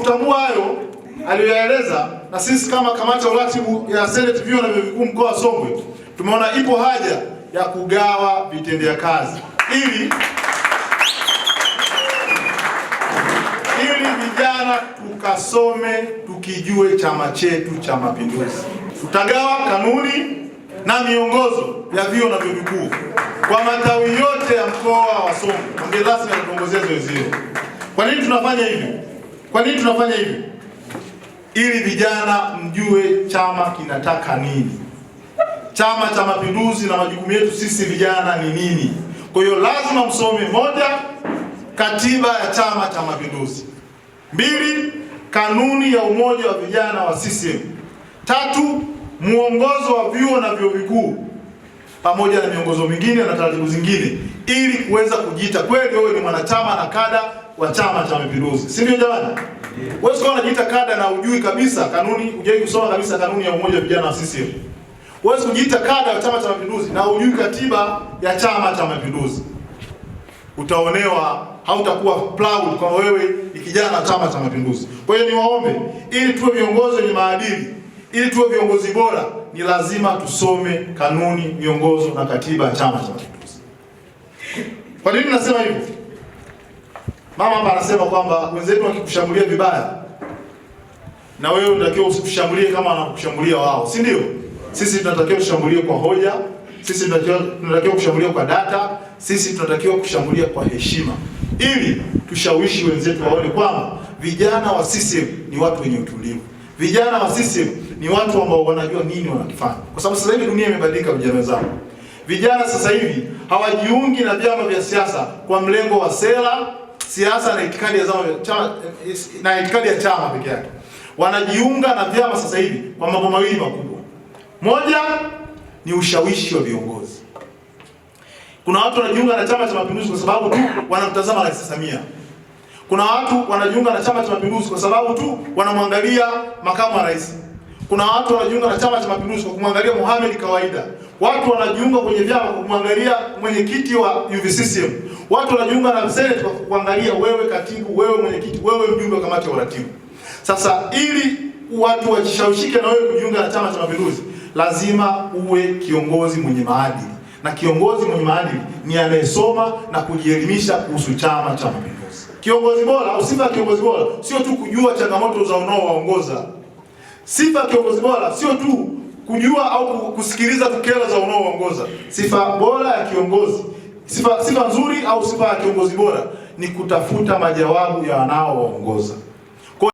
kutambua hayo aliyoyaeleza, na sisi kama kamati ya uratibu ya Senate vyuo na vyuo vikuu mkoa wa Songwe tumeona ipo haja ya kugawa vitendea kazi ili vijana tukasome tukijue chama chetu cha Mapinduzi. Tutagawa kanuni na miongozo ya vyuo na vyuo vikuu kwa matawi yote ya mkoa wa Songwe. Mgeni rasmi anatuongozea zoezi hilo. Kwa nini tunafanya hivi? Kwa nini tunafanya hivi? Ili vijana mjue chama kinataka nini. Chama cha Mapinduzi na majukumu yetu sisi vijana ni nini? Kwa hiyo lazima msome: moja, katiba ya Chama cha Mapinduzi; mbili, kanuni ya umoja wa vijana wa CCM; tatu, muongozo wa vyuo na vyuo vikuu pamoja na miongozo mingine na taratibu zingine, ili kuweza kujiita kweli wewe ni mwanachama na kada wa Chama cha Mapinduzi. Si ndio jamani? Wewe sio unajiita kada na ujui kabisa kanuni, hujai kusoma kabisa kanuni ya umoja wa vijana wa CCM. Wewe kujiita kada wa Chama cha Mapinduzi na ujui katiba ya Chama cha Mapinduzi. Utaonewa, hautakuwa proud kwa wewe ni kijana wa Chama cha Mapinduzi. Kwa hiyo niwaombe, ili tuwe viongozi wenye maadili, ili tuwe viongozi bora, ni lazima tusome kanuni, miongozo na katiba ya Chama cha Mapinduzi. Kwa nini nasema hivyo? Mama hapa anasema kwamba wenzetu wakikushambulia vibaya na wewe unatakiwa usikushambulie kama wanakushambulia wao, si ndio? Sisi tunatakiwa kushambulia kwa hoja, sisi tunatakiwa kushambulia kwa data, sisi tunatakiwa kushambulia kwa heshima, ili tushawishi wenzetu waone kwamba vijana wa CCM ni watu wenye utulivu. Vijana wa CCM ni watu ambao wanajua nini wanakifanya. Kwa sababu sasa hivi dunia imebadilika vijana wenzangu. Vijana sasa hivi hawajiungi na vyama vya siasa kwa mlengo wa sera, siasa na itikadi ya chama na itikadi ya chama pekee yake. Wanajiunga na vyama sasa hivi kwa mambo mawili makubwa. Moja ni ushawishi wa viongozi. Kuna watu wanajiunga na Chama cha Mapinduzi kwa sababu tu wanamtazama Rais Samia. Kuna watu wanajiunga na Chama cha Mapinduzi kwa sababu tu wanamwangalia makamu wa rais. Kuna watu wanajiunga na Chama cha Mapinduzi kwa kumwangalia Mohamed kawaida. Watu wanajiunga kwenye vyama kwa kumwangalia mwenyekiti wa UVCCM. Watu wanajiunga na Senate kwa kuangalia wewe katibu, wewe mwenyekiti, wewe mjumbe wa kamati ya uratibu. Sasa ili watu wajishawishike na wewe kujiunga na Chama cha Mapinduzi, lazima uwe kiongozi mwenye maadili. Na kiongozi mwenye maadili ni anayesoma na kujielimisha kuhusu Chama cha Mapinduzi. Kiongozi bora au sifa ya kiongozi bora sio tu kujua changamoto za unaowaongoza. Sifa ya kiongozi bora sio tu kujua au kusikiliza kero za unaowaongoza. Sifa bora ya kiongozi, sifa nzuri au sifa ya kiongozi bora ni kutafuta majawabu ya wanaowaongoza.